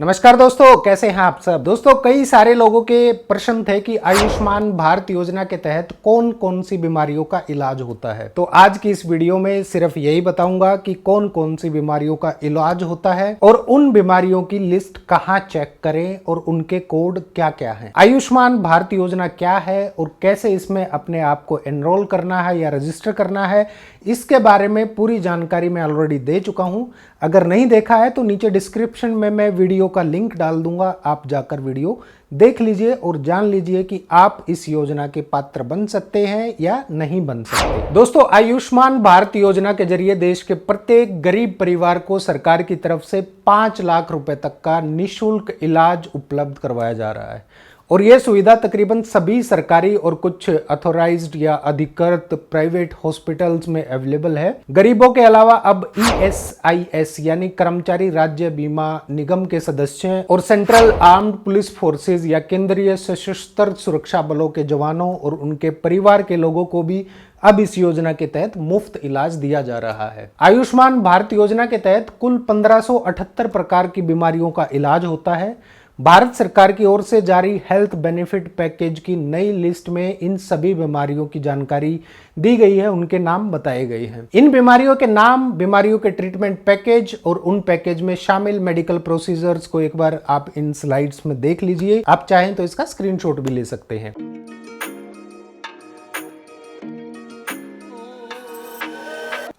नमस्कार दोस्तों, कैसे हैं आप सब। दोस्तों, कई सारे लोगों के प्रश्न थे कि आयुष्मान भारत योजना के तहत कौन कौन सी बीमारियों का इलाज होता है। तो आज की इस वीडियो में सिर्फ यही बताऊंगा कि कौन कौन सी बीमारियों का इलाज होता है और उन बीमारियों की लिस्ट कहां चेक करें और उनके कोड क्या क्या हैं। आयुष्मान भारत योजना क्या है और कैसे इसमें अपने आप को एनरोल करना है या रजिस्टर करना है, इसके बारे में पूरी जानकारी मैं ऑलरेडी दे चुका हूं। अगर नहीं देखा है तो नीचे डिस्क्रिप्शन में मैं वीडियो का लिंक डाल दूंगा, आप जाकर वीडियो देख लीजिए और जान लीजिए कि आप इस योजना के पात्र बन सकते हैं या नहीं बन सकते। दोस्तों, आयुष्मान भारत योजना के जरिए देश के प्रत्येक गरीब परिवार को सरकार की तरफ से 5 लाख रुपए तक का निःशुल्क इलाज उपलब्ध करवाया जा रहा है और यह सुविधा तकरीबन सभी सरकारी और कुछ अथॉराइज्ड या अधिकृत प्राइवेट हॉस्पिटल्स में अवेलेबल है। गरीबों के अलावा अब ESIS यानी कर्मचारी राज्य बीमा निगम के सदस्य और सेंट्रल आर्म्ड पुलिस फोर्सेज या केंद्रीय सशस्त्र सुरक्षा बलों के जवानों और उनके परिवार के लोगों को भी अब इस योजना के तहत मुफ्त इलाज दिया जा रहा है। आयुष्मान भारत योजना के तहत कुल 1578 प्रकार की बीमारियों का इलाज होता है। भारत सरकार की ओर से जारी हेल्थ बेनिफिट पैकेज की नई लिस्ट में इन सभी बीमारियों की जानकारी दी गई है, उनके नाम बताए गए हैं। इन बीमारियों के नाम, बीमारियों के ट्रीटमेंट पैकेज और उन पैकेज में शामिल मेडिकल प्रोसीजर्स को एक बार आप इन स्लाइड्स में देख लीजिए। आप चाहें तो इसका स्क्रीनशॉट भी ले सकते हैं।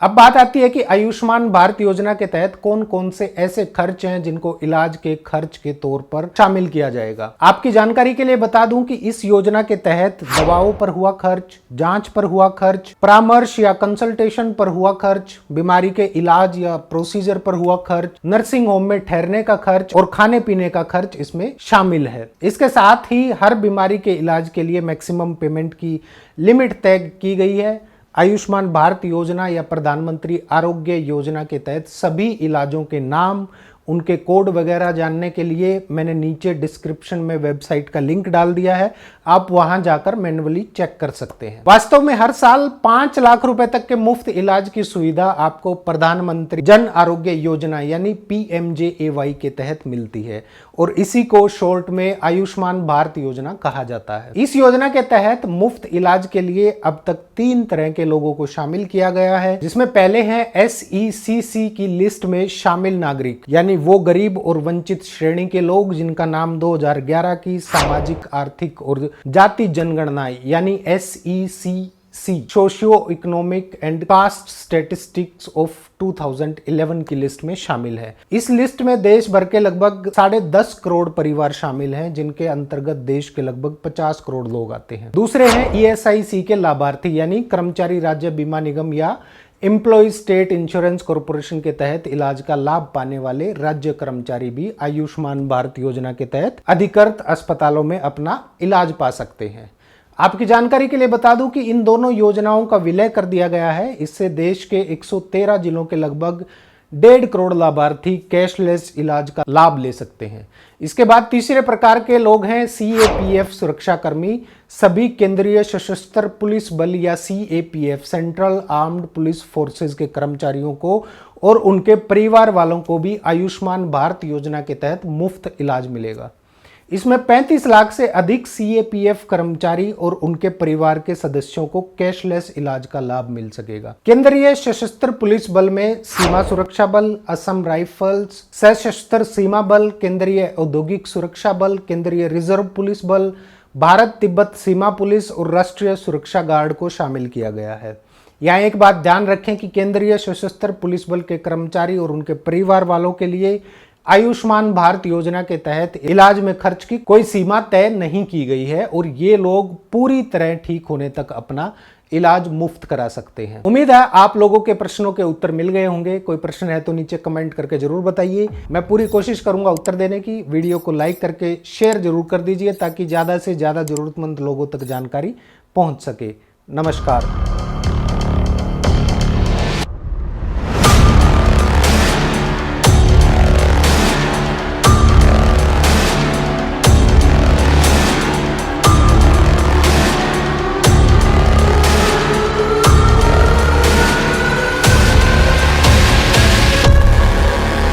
अब बात आती है कि आयुष्मान भारत योजना के तहत कौन कौन से ऐसे खर्च हैं जिनको इलाज के खर्च के तौर पर शामिल किया जाएगा। आपकी जानकारी के लिए बता दूं कि इस योजना के तहत दवाओं पर हुआ खर्च, जांच पर हुआ खर्च, परामर्श या कंसल्टेशन पर हुआ खर्च, बीमारी के इलाज या प्रोसीजर पर हुआ खर्च, नर्सिंग होम में ठहरने का खर्च और खाने पीने का खर्च इसमें शामिल है। इसके साथ ही हर बीमारी के इलाज के लिए मैक्सिमम पेमेंट की लिमिट तय की गई है। आयुष्मान भारत योजना या प्रधानमंत्री आरोग्य योजना के तहत सभी इलाजों के नाम, उनके कोड वगैरह जानने के लिए मैंने नीचे डिस्क्रिप्शन में वेबसाइट का लिंक डाल दिया है, आप वहां जाकर मैन्युअली चेक कर सकते हैं। वास्तव में हर साल 5 लाख रुपए तक के मुफ्त इलाज की सुविधा आपको प्रधानमंत्री जन आरोग्य योजना यानी PMJAY के तहत मिलती है और इसी को शॉर्ट में आयुष्मान भारत योजना कहा जाता है। इस योजना के तहत मुफ्त इलाज के लिए अब तक 3 तरह के लोगों को शामिल किया गया है, जिसमें पहले हैं SECC की लिस्ट में शामिल नागरिक, यानी वो गरीब और वंचित श्रेणी के लोग जिनका नाम 2011 की सामाजिक, आर्थिक और जाति जनगणना यानी SECC socio economic and caste statistics of 2011 की लिस्ट में शामिल है। इस लिस्ट में देश भर के लगभग 10.5 करोड़ परिवार शामिल हैं, जिनके अंतर्गत देश के लगभग 50 करोड़ लोग आते हैं। दूसरे हैं ESIC के लाभार्थी, यानी कर्मचारी राज्य बीमा निगम या एम्प्लॉय स्टेट इंश्योरेंस कॉर्पोरेशन के तहत इलाज का लाभ पाने वाले राज्य कर्मचारी भी आयुष्मान भारत योजना के तहत अधिकृत अस्पतालों में अपना इलाज पा सकते हैं। आपकी जानकारी के लिए बता दूं कि इन दोनों योजनाओं का विलय कर दिया गया है। इससे देश के 113 जिलों के लगभग 1.5 करोड़ लाभार्थी कैशलेस इलाज का लाभ ले सकते हैं। इसके बाद तीसरे प्रकार के लोग हैं CAPF सुरक्षाकर्मी। सभी केंद्रीय सशस्त्र पुलिस बल या CAPF central armed police forces के कर्मचारियों को और उनके परिवार वालों को भी आयुष्मान भारत योजना के तहत मुफ्त इलाज मिलेगा। इसमें 35 लाख से अधिक CAPF कर्मचारी और उनके परिवार के सदस्यों को कैशलेस इलाज का लाभ मिल सकेगा। केंद्रीय सशस्त्र पुलिस बल में सीमा सुरक्षा बल, असम राइफल्स, सशस्त्र सीमा बल, केंद्रीय औद्योगिक सुरक्षा बल, केंद्रीय रिजर्व पुलिस बल, भारत तिब्बत सीमा पुलिस और राष्ट्रीय सुरक्षा गार्ड को शामिल किया गया है। यहाँ एक बात ध्यान रखें कि केंद्रीय सशस्त्र पुलिस बल के कर्मचारी और उनके परिवार वालों के लिए आयुष्मान भारत योजना के तहत इलाज में खर्च की कोई सीमा तय नहीं की गई है और ये लोग पूरी तरह ठीक होने तक अपना इलाज मुफ्त करा सकते हैं। उम्मीद है आप लोगों के प्रश्नों के उत्तर मिल गए होंगे। कोई प्रश्न है तो नीचे कमेंट करके जरूर बताइए, मैं पूरी कोशिश करूंगा उत्तर देने की। वीडियो को लाइक करके शेयर जरूर कर दीजिए ताकि ज्यादा से ज्यादा जरूरतमंद लोगों तक जानकारी पहुंच सके। नमस्कार।